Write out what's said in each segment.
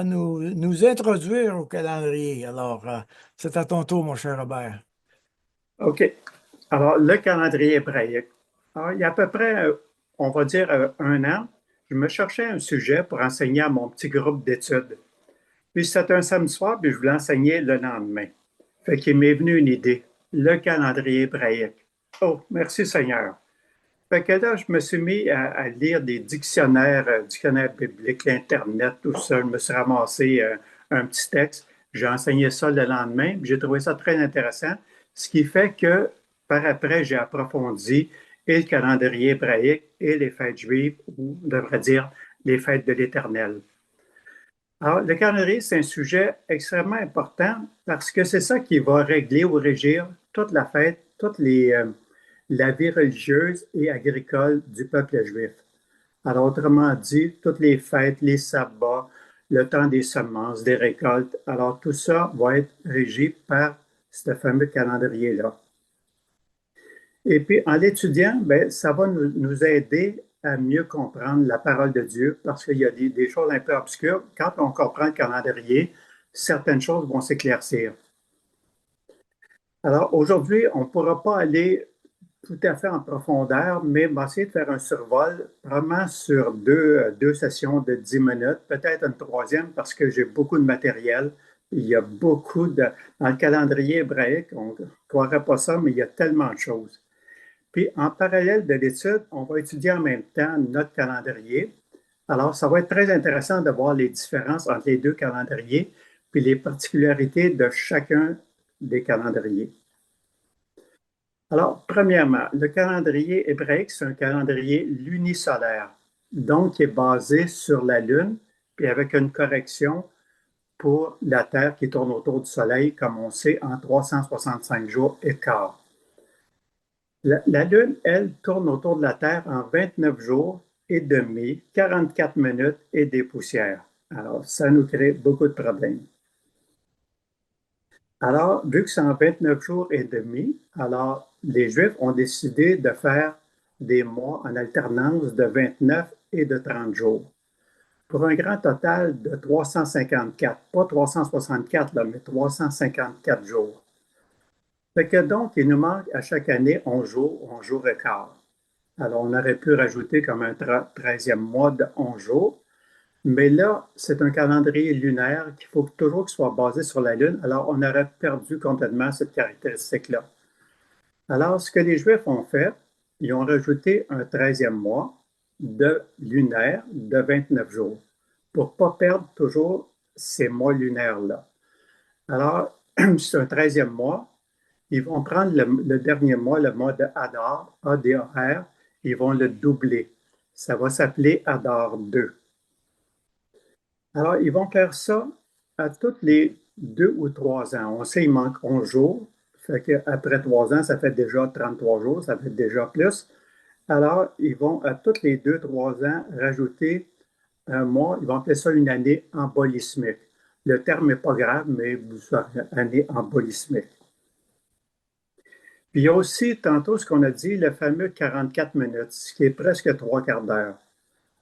Nous introduire au calendrier. Alors, c'est à ton tour, mon cher Robert. OK. Alors, le calendrier hébraïque. Alors, il y a à peu près, on va dire, un an, je me cherchais un sujet pour enseigner à mon petit groupe d'études. Puis c'était un samedi soir, puis je voulais enseigner le lendemain. Fait qu'il m'est venu une idée, le calendrier hébraïque. Oh, merci Seigneur. Fait que là, je me suis mis à lire des dictionnaires, dictionnaires bibliques, l'Internet, tout ça. Je me suis ramassé un petit texte. J'ai enseigné ça le lendemain, puis j'ai trouvé ça très intéressant. Ce qui fait que par après, j'ai approfondi et le calendrier hébraïque et les fêtes juives, ou on devrait dire les fêtes de l'Éternel. Alors, le calendrier, c'est un sujet extrêmement important parce que c'est ça qui va régler ou régir toute la fête, la vie religieuse et agricole du peuple juif. Alors, autrement dit, toutes les fêtes, les sabbats, le temps des semences, des récoltes, alors tout ça va être régi par ce fameux calendrier-là. Et puis, en l'étudiant, ben, ça va nous aider à mieux comprendre la parole de Dieu parce qu'il y a des choses un peu obscures. Quand on comprend le calendrier, certaines choses vont s'éclaircir. Alors, aujourd'hui, on ne pourra pas aller tout à fait en profondeur, mais on va essayer de faire un survol vraiment sur deux sessions de 10 minutes, peut-être une troisième parce que j'ai beaucoup de matériel. Il y a beaucoup de... Dans le calendrier hébraïque, on ne croirait pas ça, mais il y a tellement de choses. Puis, en parallèle de l'étude, on va étudier en même temps notre calendrier. Alors, ça va être très intéressant de voir les différences entre les deux calendriers, puis les particularités de chacun des calendriers. Alors, premièrement, le calendrier hébraïque, c'est un calendrier lunisolaire, donc qui est basé sur la Lune, puis avec une correction pour la Terre qui tourne autour du Soleil, comme on sait, en 365 jours et quart. La Lune, elle, tourne autour de la Terre en 29 jours et demi, 44 minutes et des poussières. Alors, ça nous crée beaucoup de problèmes. Alors, vu que c'est en 29 jours et demi, alors les Juifs ont décidé de faire des mois en alternance de 29 et de 30 jours, pour un grand total de 354, pas 364, là, mais 354 jours. Fait que donc, il nous manque à chaque année 11 jours et quart. Alors, on aurait pu rajouter comme un 13e mois de 11 jours, mais là, c'est un calendrier lunaire qu'il faut toujours qu'il soit basé sur la Lune. Alors, on aurait perdu complètement cette caractéristique-là. Alors, ce que les Juifs ont fait, ils ont rajouté un 13e mois de lunaire de 29 jours pour ne pas perdre toujours ces mois lunaires-là. Alors, c'est un 13e mois. Ils vont prendre le dernier mois, le mois de Hadar, A-D-A-R, ils vont le doubler. Ça va s'appeler Hadar 2. Alors, ils vont faire ça à tous les 2 ou 3 ans. On sait qu'il manque 11 jours. Fait qu'après 3 ans, ça fait déjà 33 jours, ça fait déjà plus. Alors, ils vont à tous les 2, 3 ans rajouter un mois. Ils vont appeler ça une année embolismique. Le terme n'est pas grave, mais vous savez, année embolismique. Puis il y a aussi, tantôt, ce qu'on a dit, le fameux 44 minutes, ce qui est presque 3 quarts d'heure.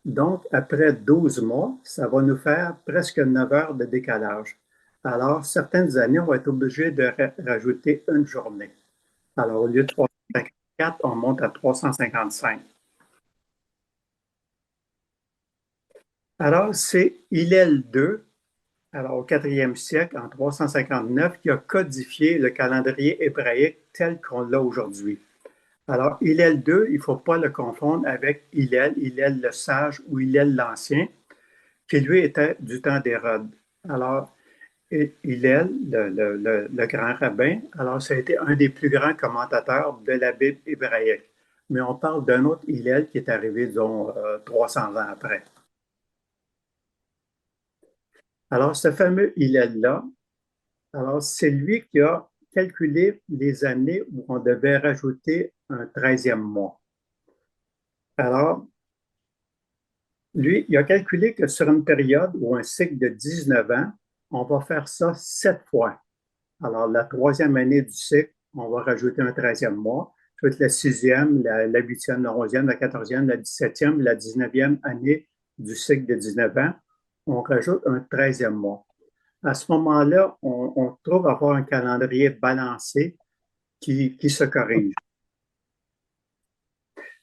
Donc, après 12 mois, ça va nous faire presque 9 heures de décalage. Alors, certaines années, on va être obligé de rajouter une journée. Alors, au lieu de 354, on monte à 355. Alors, c'est Hillel II, alors au 4e siècle, en 359, qui a codifié le calendrier hébraïque tel qu'on l'a aujourd'hui. Alors, Hillel II, il ne faut pas le confondre avec Hillel le sage ou Hillel l'Ancien, qui lui était du temps d'Hérode. Alors, Hillel, le grand rabbin, alors ça a été un des plus grands commentateurs de la Bible hébraïque. Mais on parle d'un autre Hillel qui est arrivé, disons, 300 ans après. Alors, ce fameux Hillel-là, alors c'est lui qui a calculé les années où on devait rajouter un 13e mois. Alors, lui, il a calculé que sur une période ou un cycle de 19 ans, on va faire ça 7 fois. Alors, la troisième année du cycle, on va rajouter un 13e mois. Ça va être la sixième, la huitième, la onzième, la quatorzième, la 17e, la 19e année du cycle de 19 ans. on rajoute un 13e mois. À ce moment-là, on trouve avoir un calendrier balancé qui se corrige.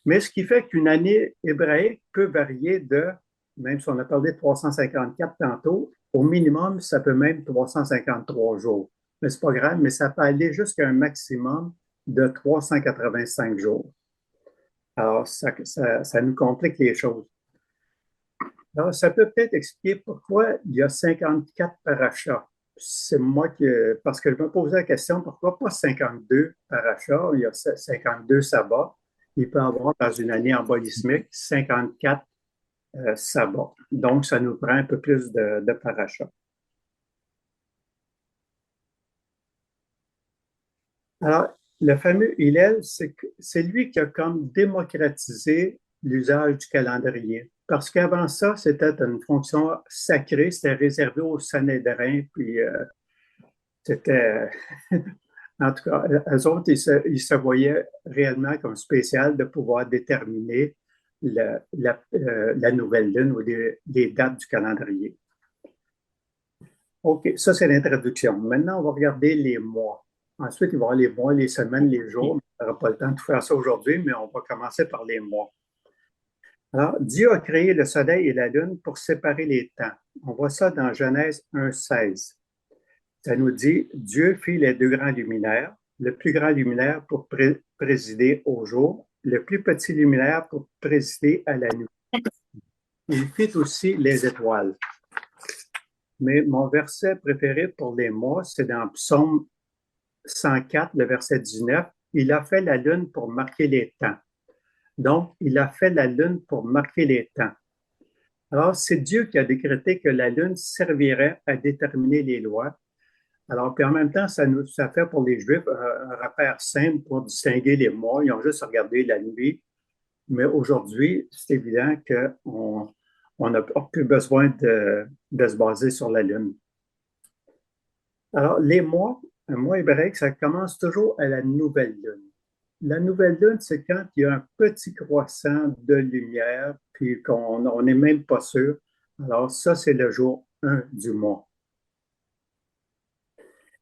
Mais ce qui fait qu'une année hébraïque peut varier même si on a parlé de 354 tantôt, au minimum, ça peut même 353 jours. Mais c'est pas grave, mais ça peut aller jusqu'à un maximum de 385 jours. Alors, ça nous complique les choses. Alors, ça peut peut-être expliquer pourquoi il y a 54 parachas. C'est moi qui, parce que je me posais la question, pourquoi pas 52 parachas? Il y a 52 sabbats. Il peut y avoir dans une année embolismique 54 sabbats. Donc, ça nous prend un peu plus de parachas. Alors, le fameux Hillel, c'est lui qui a comme démocratisé l'usage du calendrier. Parce qu'avant ça, c'était une fonction sacrée, c'était réservé aux Sanhédrins, puis c'était, en tout cas, eux autres, ils se voyaient réellement comme spécial de pouvoir déterminer la nouvelle lune ou les dates du calendrier. OK, ça c'est l'introduction. Maintenant, on va regarder les mois. Ensuite, il va y avoir les mois, les semaines, les jours. On n'aura pas le temps de tout faire ça aujourd'hui, mais on va commencer par les mois. Alors, Dieu a créé le soleil et la lune pour séparer les temps. On voit ça dans Genèse 1,16. Ça nous dit, Dieu fit les deux grands luminaires, le plus grand luminaire pour présider au jour, le plus petit luminaire pour présider à la nuit. Il fit aussi les étoiles. Mais mon verset préféré pour les mois, c'est dans Psaume 104, le verset 19. Il a fait la lune pour marquer les temps. Donc, il a fait la lune pour marquer les temps. Alors, c'est Dieu qui a décrété que la lune servirait à déterminer les lois. Alors, puis en même temps, ça fait pour les Juifs un repère simple pour distinguer les mois. Ils ont juste regardé la nuit. Mais aujourd'hui, c'est évident qu'on n'a plus besoin de se baser sur la lune. Alors, les mois, un mois hébraïque, ça commence toujours à la nouvelle lune. La nouvelle lune, c'est quand il y a un petit croissant de lumière, puis qu'on n'est même pas sûr. Alors, ça, c'est le jour 1 du mois.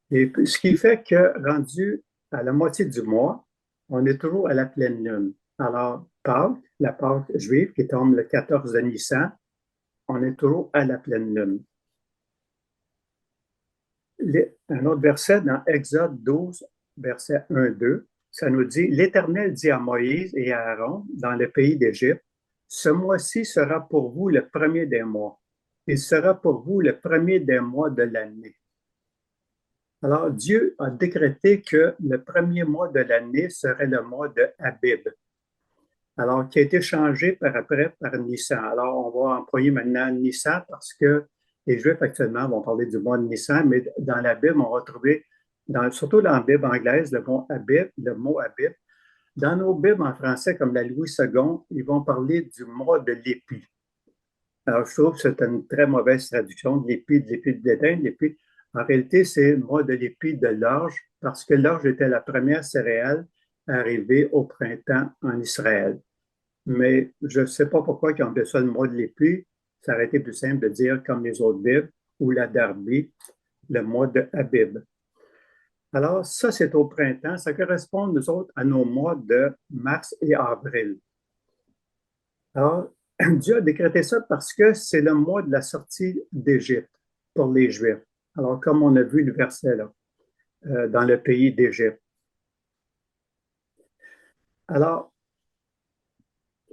Et puis, ce qui fait que, rendu à la moitié du mois, on est toujours à la pleine lune. Alors, Pâques, la Pâque juive qui tombe le 14 de Nissan, on est toujours à la pleine lune. Un autre verset dans Exode 12, verset 1-2, ça nous dit, l'Éternel dit à Moïse et à Aaron dans le pays d'Égypte, ce mois-ci sera pour vous le premier des mois. Il sera pour vous le premier des mois de l'année. Alors, Dieu a décrété que le premier mois de l'année serait le mois de Abib. Alors, qui a été changé par après par Nissan. Alors, on va employer maintenant Nissan parce que les Juifs actuellement vont parler du mois de Nissan, mais dans la Bible, on va trouver, surtout dans la Bible anglaise, le mot Abib, le mot Abib. Dans nos Bibles en français, comme la Louis II, ils vont parler du mois de l'épi. Alors, je trouve que c'est une très mauvaise traduction de l'épi de l'étain. L'épi, en réalité, c'est le mois de l'épi de l'orge, parce que l'orge était la première céréale arrivée au printemps en Israël. Mais je ne sais pas pourquoi ils ont appelé ça le mois de l'épi. Ça aurait été plus simple de dire, comme les autres Bibles, ou la Darby, le mois de Abib. Alors, ça, c'est au printemps. Ça correspond, nous autres, à nos mois de mars et avril. Alors, Dieu a décrété ça parce que c'est le mois de la sortie d'Égypte pour les Juifs. Alors, comme on a vu le verset là, dans le pays d'Égypte. Alors,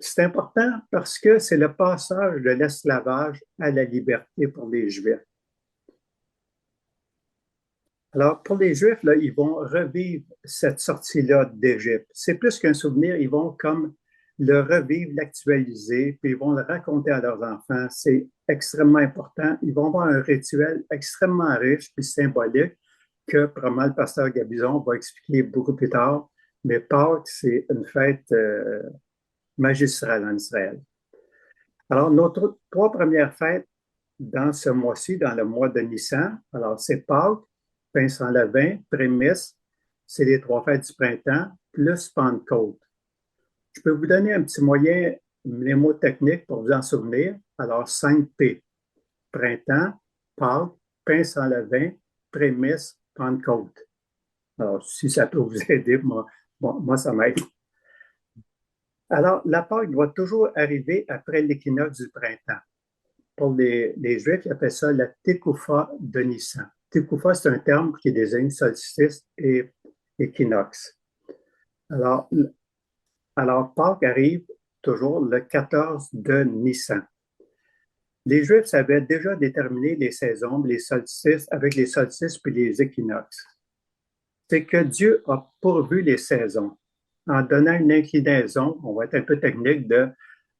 c'est important parce que c'est le passage de l'esclavage à la liberté pour les Juifs. Alors, pour les Juifs, là, ils vont revivre cette sortie-là d'Égypte. C'est plus qu'un souvenir, ils vont comme le revivre, l'actualiser, puis ils vont le raconter à leurs enfants. C'est extrêmement important. Ils vont avoir un rituel extrêmement riche et symbolique que probablement le pasteur Gabizon va expliquer beaucoup plus tard. Mais Pâques, c'est une fête magistrale en Israël. Alors, nos trois premières fêtes dans ce mois-ci, dans le mois de Nissan, alors c'est Pâques, pain sans levain, prémisse, c'est les trois fêtes du printemps, plus Pentecôte. Je peux vous donner un petit moyen, les mots techniques pour vous en souvenir. Alors, 5 P. printemps, Pâques, pain sans levain, prémisse, Pentecôte. Alors, si ça peut vous aider, moi ça m'aide. Alors, la Pâque doit toujours arriver après l'équinoxe du printemps. Pour les Juifs, ils appellent ça la Tekoufa de Nissan. Tekoufa, c'est un terme qui désigne solstice et équinoxe. Alors, Pâques arrive toujours le 14 de Nissan. Les Juifs savaient déjà déterminer les saisons, les solstices, avec les solstices puis les équinoxes. C'est que Dieu a pourvu les saisons en donnant une inclinaison, on va être un peu technique, de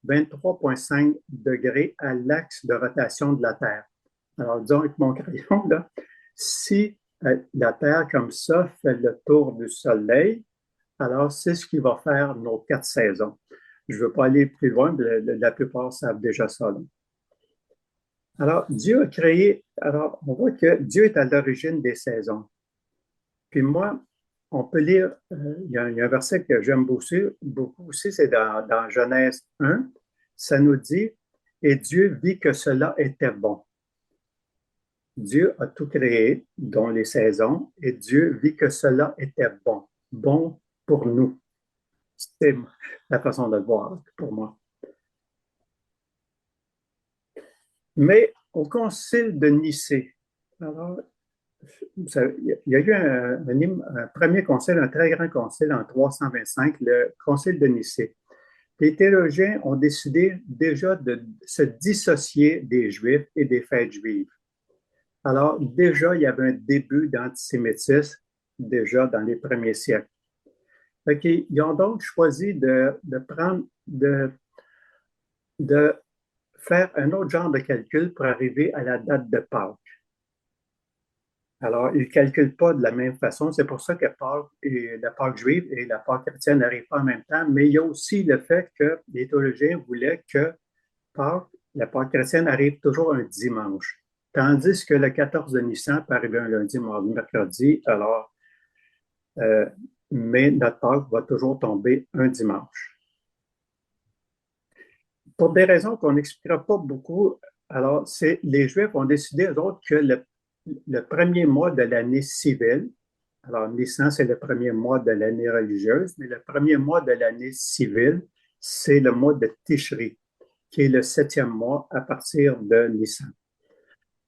23,5 degrés à l'axe de rotation de la Terre. Alors, disons avec mon crayon, là, si la Terre, comme ça, fait le tour du Soleil, alors c'est ce qui va faire nos 4 saisons. Je ne veux pas aller plus loin, mais la plupart savent déjà ça. Là. Alors, Dieu a créé, alors on voit que Dieu est à l'origine des saisons. Puis moi, on peut lire, il y a un verset que j'aime beaucoup aussi, c'est dans Genèse 1, ça nous dit, et Dieu vit que cela était bon. Dieu a tout créé, dont les saisons, et Dieu vit que cela était bon, bon pour nous. C'est la façon de le voir pour moi. Mais au concile de Nicée, alors, il y a eu un premier concile, un très grand concile en 325, le concile de Nicée. Les théologiens ont décidé déjà de se dissocier des Juifs et des fêtes juives. Alors, déjà, il y avait un début d'antisémitisme, déjà dans les premiers siècles. Ils ont donc choisi de faire un autre genre de calcul pour arriver à la date de Pâques. Alors, ils ne calculent pas de la même façon. C'est pour ça que Pâques et la Pâque juive et la Pâque chrétienne n'arrivent pas en même temps. Mais il y a aussi le fait que les théologiens voulaient que Pâques, la Pâque chrétienne arrive toujours un dimanche. Tandis que le 14 de Nissan peut arriver un lundi, mardi, mercredi. Alors, mais notre Pâques va toujours tomber un dimanche. Pour des raisons qu'on n'expliquera pas beaucoup, alors, les Juifs ont décidé, eux autres, que le premier mois de l'année civile, alors Nissan, c'est le premier mois de l'année religieuse, mais le premier mois de l'année civile, c'est le mois de Tishri, qui est le 7e mois à partir de Nissan.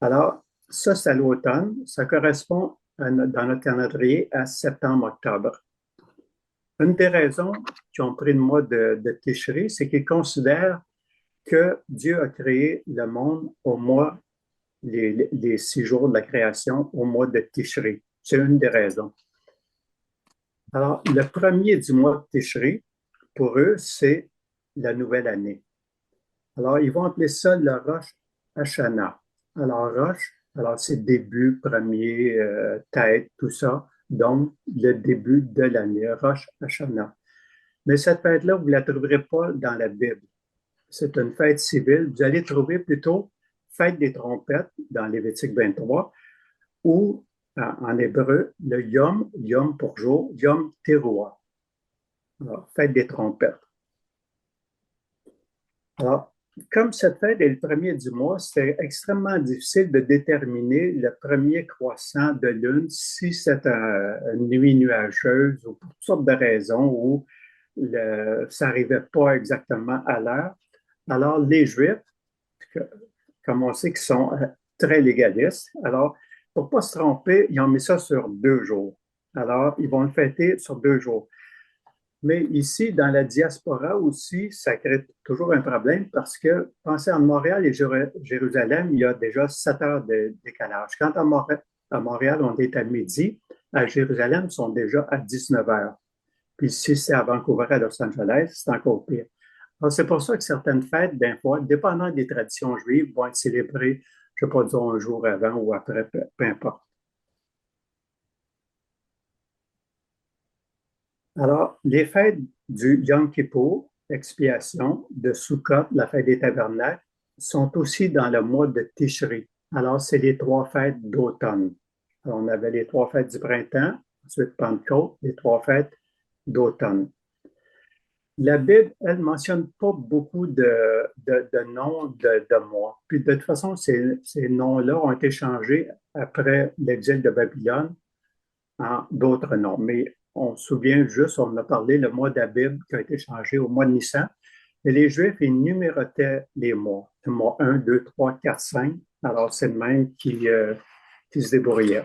Alors, ça, c'est à l'automne. Ça correspond dans notre calendrier à septembre-octobre. Une des raisons qu'ils ont pris le mois de Tishri, c'est qu'ils considèrent que Dieu a créé le monde au mois, les 6 jours de la création, au mois de Tishri. C'est une des raisons. Alors, le premier du mois de Tishri, pour eux, c'est la nouvelle année. Alors, ils vont appeler ça le Rosh Hashanah. Alors, alors c'est début, premier, tête, tout ça. Donc, le début de l'année, Rosh Hashanah. Mais cette fête-là, vous ne la trouverez pas dans la Bible. C'est une fête civile. Vous allez trouver plutôt fête des trompettes dans Lévitique 23 ou en hébreu, le Yom pour jour, Yom Teruah. Alors, fête des trompettes. Alors, comme cette fête est le premier du mois, c'est extrêmement difficile de déterminer le premier croissant de lune si c'est une nuit nuageuse ou pour toutes sortes de raisons où ça n'arrivait pas exactement à l'heure. Alors, les Juifs, comme on sait qu'ils sont très légalistes, alors, pour ne pas se tromper, ils ont mis ça sur 2 jours. Alors, ils vont le fêter sur 2 jours. Mais ici, dans la diaspora aussi, ça crée toujours un problème parce que, pensez à Montréal et Jérusalem, il y a déjà 7 heures de décalage. Quand à Montréal, on est à midi, à Jérusalem, ils sont déjà à 19 heures. Puis si c'est à Vancouver, à Los Angeles, c'est encore pire. Alors, c'est pour ça que certaines fêtes, d'un fois, dépendant des traditions juives, vont être célébrées, je ne sais pas, disons, un jour avant ou après, peu importe. Alors, les fêtes du Yom Kippour, expiation, de Sukkot, la fête des tabernacles, sont aussi dans le mois de Tishri. Alors, c'est les 3 fêtes d'automne. Alors, on avait les 3 fêtes du printemps, ensuite Pentecôte, les 3 fêtes d'automne. La Bible, elle ne mentionne pas beaucoup de noms de mois. Puis de toute façon, ces noms-là ont été changés après l'exil de Babylone en d'autres noms. Mais on se souvient juste, on a parlé le mois d'Abib qui a été changé au mois de Nissan. Et les Juifs, ils numérotaient les mois. Le mois 1, 2, 3, 4, 5. Alors, c'est le même qui se débrouillait.